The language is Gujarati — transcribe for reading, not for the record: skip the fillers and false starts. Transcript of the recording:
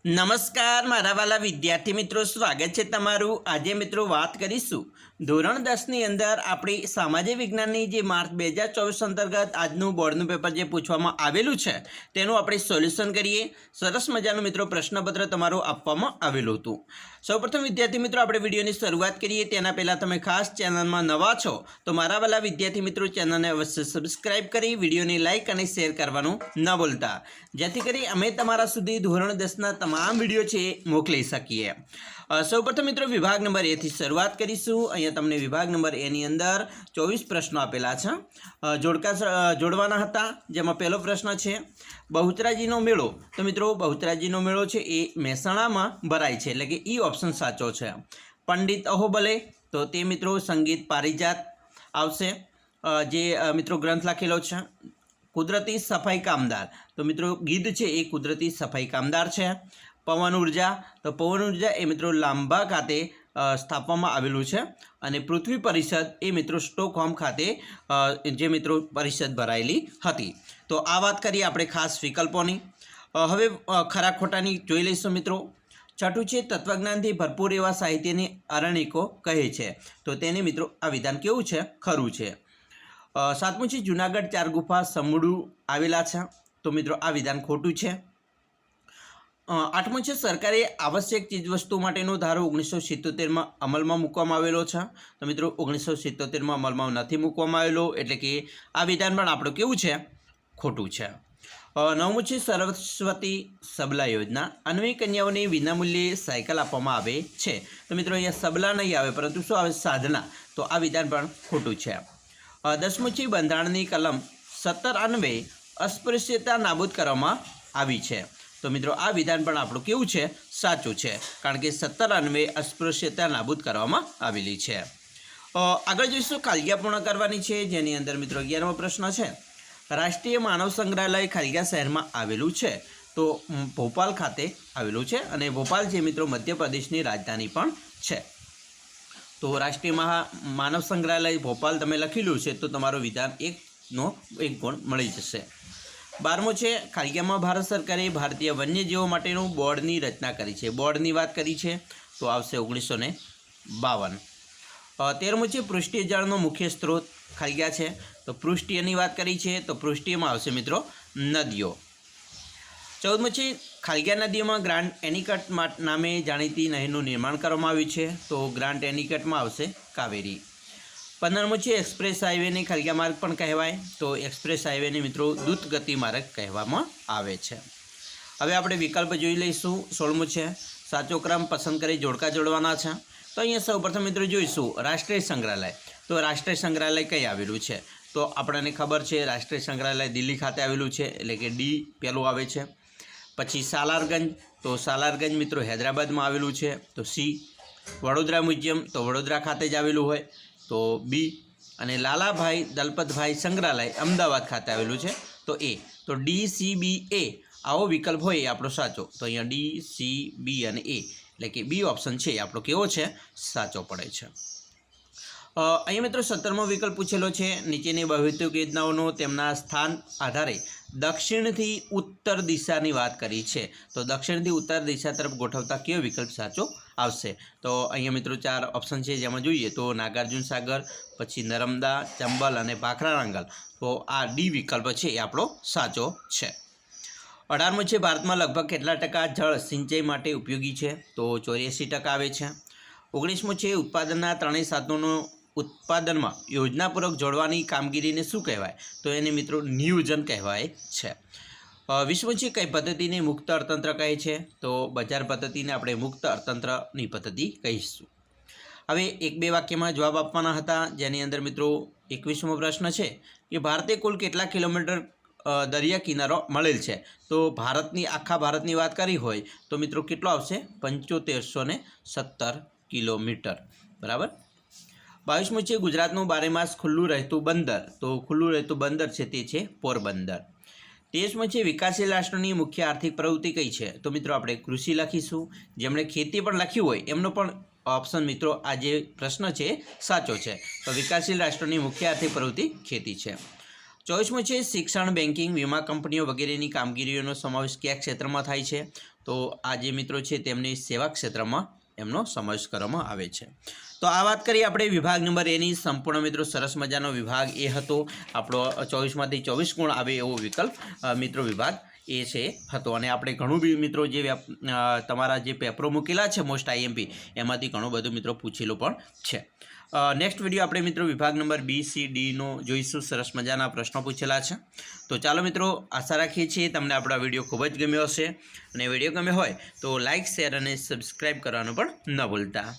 નમસ્કાર મારા વાલા વિદ્યાર્થી મિત્રો, સ્વાગત છે તમારું। આજે મિત્રો વાત કરીશું ધોરણ 10ની અંદર આપણી સામાજિક વિજ્ઞાનની જે માર્ચ 2024 અંતર્ગત આજનું બોર્ડનું પેપર જે પૂછવામાં આવેલું છે તેનું આપણે સોલ્યુશન કરીએ। સરસ મજાનું મિત્રો પ્રશ્નપત્ર તમારું આપવામાં આવેલું હતું। સૌપ્રથમ વિદ્યાર્થી મિત્રો આપણે વિડીયોની શરૂઆત કરીએ તેના પહેલાં તમે ખાસ ચેનલમાં નવા છો તો મારા વાલા વિદ્યાર્થી મિત્રો ચેનલને અવશ્ય સબસ્ક્રાઇબ કરી વિડીયોને લાઇક અને શેર કરવાનું ન ભૂલતા, જેથી કરી અમે તમારા સુધી ધોરણ 10ના તમામ વિડીયો છે મોકલી શકીએ। સૌપ્રથમ મિત્રો વિભાગ નંબર એ થી શરૂઆત કરીશું। અહીંયા તમને વિભાગ નંબર એ ની અંદર 24 પ્રશ્નો આપેલા છે, જોડવાના હતા। જેમાં પહેલો પ્રશ્ન છે બહુચરાજીનો મેળો। તો મિત્રો બહુચરાજીનો મેળો છે એ મહેસાણામાં ભરાય છે, એટલે કે ઈ ઓપ્શન સાચો છે। પંડિત અહોબલે, તો તે મિત્રો સંગીત પારિજાત આવશે, જે મિત્રો ગ્રંથ લખેલો છે। કુદરતી સફાઈ કામદાર, તો મિત્રો ગીધ છે એ કુદરતી સફાઈ કામદાર છે। પવન ઉર્જા, તો પવન ઉર્જા એ મિત્રો લાંબા ખાતે સ્થાપવામાં આવેલું છે। અને પૃથ્વી પરિષદ એ મિત્રો સ્ટોકહોમ ખાતે જે મિત્રો પરિષદ ભરાયેલી હતી। તો આ વાત કરીએ આપણે ખાસ વિકલ્પોની। હવે ખરા ખોટાની જોઈ લઈશું મિત્રો। છઠ્ઠું છે તત્વજ્ઞાનથી ભરપૂર એવા સાહિત્યને અરણ્યકો કહે છે, તો તેને મિત્રો આ વિધાન કેવું છે? ખરું છે। સાતમું છે જૂનાગઢ ચાર ગુફા સમૂળું આવેલા છે, તો મિત્રો આ વિધાન ખોટું છે। આઠમું છે સરકારે આવશ્યક ચીજવસ્તુ માટેનો ધારો 1977માં અમલમાં મૂકવામાં આવેલો છે, તો મિત્રો 1977માં અમલમાં નથી મૂકવામાં આવેલો, એટલે કે આ વિધાન પણ આપણું કેવું છે? ખોટું છે। નવમું છે સરસ્વતી સબલા યોજના, અન્વયી કન્યાઓને વિનામૂલ્યે સાયકલ આપવામાં આવે છે, તો મિત્રો અહીંયા સબલા નહીં આવે પરંતુ શું આવે? સાધના, તો આ વિધાન પણ ખોટું છે। 10મું છે બંધારણની કલમ 17 અન્વયે અસ્પૃશ્યતા નાબૂદ કરવામાં આવી છે, તો મિત્રો આ વિધાન પણ આપણું કેવું છે? સાચું છે, કારણ કે 17 અન્વયે અસ્પૃશ્યતા નાબૂદ કરવામાં આવેલી છે। આગળ જોઈશું ખાલિયા પૂર્ણ કરવાની છે, જેની અંદર મિત્રો 11મો પ્રશ્ન છે રાષ્ટ્રીય માનવ સંગ્રહાલય ખાલિયા શહેરમાં આવેલું છે, તો ભોપાલ ખાતે આવેલું છે, અને ભોપાલ જે મિત્રો મધ્યપ્રદેશની રાજધાની પણ છે। તો રાષ્ટ્રીય માનવ સંગ્રહાલય ભોપાલ તમે લખેલું છે તો તમારો વિધાન 1 ગુણ મળી જશે। 12મું છે ખાલિયામાં ભારત સરકારે ભારતીય વન્યજીવો માટેનું બોર્ડની રચના કરી છે, બોર્ડની વાત કરી છે તો આવશે 1952। 13મું છે પૃષ્ઠીય જળનો મુખ્ય સ્ત્રોત ખાલિયા છે, તો પૃષ્ઠીયની વાત કરી છે તો પૃષ્ઠીયમાં આવશે મિત્રો નદીઓ। 14મું છે ખાલિયા નદીઓમાં ગ્રાન્ડ એનિકટ નામે જાણીતી નહેરનું નિર્માણ કરવામાં આવ્યું છે, તો ગ્રાન્ડ એનિકટમાં આવશે કાવેરી। 15મું છે એક્સપ્રેસ હાઈવેને ખાલિયા માર્ગ પણ કહેવાય, તો એક્સપ્રેસ હાઈવેને મિત્રો દ્રુત ગતિ માર્ગ કહેવામાં આવે છે। હવે આપણે વિકલ્પ જોઈ લઈશું। 16મું છે સાચો ક્રમ પસંદ કરી જોડકા જોડવાના છે, તો અહીંયા સૌપ્રથમ મિત્રો જોઈશું રાષ્ટ્રીય સંગ્રહાલય, તો રાષ્ટ્રીય સંગ્રહાલય કઈ આવેલું છે? તો આપણને ખબર છે રાષ્ટ્રીય સંગ્રહાલય દિલ્હી ખાતે આવેલું છે, એટલે કે ડી પહેલું આવે છે। પછી સાલારગંજ, તો સાલારગંજ મિત્રો હૈદરાબાદમાં આવેલું છે, તો સી। વડોદરા મ્યુઝિયમ, તો વડોદરા ખાતે જ આવેલું હોય, તો બી। અને લાલાભાઈ દલપતભાઈ સંગ્રહાલય અમદાવાદ ખાતે આવેલું છે, તો એ। તો ડી સી બી એ આવો વિકલ્પ હોય એ આપણો સાચો, તો અહીંયા ડી સી બી અને એ, એટલે કે બી ઓપ્શન છે એ આપણો કેવો છે? સાચો પડે છે। અહીંયા મિત્રો 17મો વિકલ્પ પૂછેલો છે નીચેની બહુહેતુક યોજનાઓનો તેમના સ્થાન આધારે દક્ષિણથી ઉત્તર દિશાની વાત કરી છે, તો દક્ષિણથી ઉત્તર દિશા તરફ ગોઠવતા કયો વિકલ્પ સાચો આવશે? તો અહીંયા મિત્રો 4 ઓપ્શન છે, જેમાં જોઈએ તો નાગાર્જુન સાગર, પછી નર્મદા, ચંબલ અને ભાખરાનાંગલ, તો આ ડી વિકલ્પ છે એ આપણો સાચો છે। 18મું છે ભારતમાં લગભગ કેટલા ટકા જળ સિંચાઈ માટે ઉપયોગી છે? તો 84% આવે છે। 19મું છે ઉત્પાદનના ત્રણેય સાધનોનો ઉત્પાદનમાં યોજનાપૂર્વક જોડવાની કામગીરીને શું કહેવાય? તો એને મિત્રો નિયોજન કહેવાય છે। 20મું છે કઈ પદ્ધતિને મુક્ત અર્થતંત્ર કહે છે? તો બજાર પદ્ધતિને આપણે મુક્ત અર્થતંત્રની પદ્ધતિ કહીશું। હવે 1-2 વાક્યમાં જવાબ આપવાના હતા, જેની અંદર મિત્રો 21મો પ્રશ્ન છે કે ભારતે કુલ કેટલા કિલોમીટર દરિયા કિનારો મળેલ છે? તો આખા ભારતની વાત કરી હોય તો મિત્રો કેટલો આવશે? 7517 કિલોમીટર, બરાબર। 22મું છે ગુજરાતનું 12 માસ ખુલ્લું રહેતું બંદર, તો ખુલ્લું રહેતું બંદર છે તે છે પોરબંદર। 23મું છે વિકાસશીલ રાષ્ટ્રની મુખ્ય આર્થિક પ્રવૃત્તિ કઈ છે? તો મિત્રો આપણે કૃષિ લખીશું, જેમણે ખેતી પણ લખ્યું હોય એમનો પણ ઓપ્શન મિત્રો આ જે પ્રશ્ન છે સાચો છે, તો વિકાસશીલ રાષ્ટ્રની મુખ્ય આર્થિક પ્રવૃત્તિ ખેતી છે। 24મું છે શિક્ષણ, બેન્કિંગ, વીમા કંપનીઓ વગેરેની કામગીરીઓનો સમાવેશ કયા ક્ષેત્રમાં થાય છે? તો આ જે મિત્રો છે તેમની સેવા ક્ષેત્રમાં એમનો સમાવેશ કરવામાં આવે છે. તો આ વાત કરીએ આપણે વિભાગ નંબર એની. સંપૂર્ણ મિત્રો સરસ મજાનો વિભાગ એ હતો આપણો 24માંથી 24 ગુણ આવે એવો વિકલ્પ મિત્રો વિભાગ એ છે હતો. અને આપણે ઘણું બી મિત્રો જે તમારા જે પેપરો મૂકેલા છે મોસ્ટ આઈએમપી એમાંથી ઘણું બધું મિત્રો પૂછેલું પણ છે. નેક્સ્ટ વિડીયો આપણે મિત્રો વિભાગ નંબર બી સી ડીનો જોઈશું. સરસ મજાના પ્રશ્નો પૂછેલા છે. તો ચાલો મિત્રો, આશા રાખીએ છીએ તમને આપણો વિડીયો ખૂબ જ ગમ્યો હશે. અને વિડીયો ગમ્યો હોય તો લાઇક, શેર અને સબસ્ક્રાઈબ કરવાનું પણ ન ભૂલતા.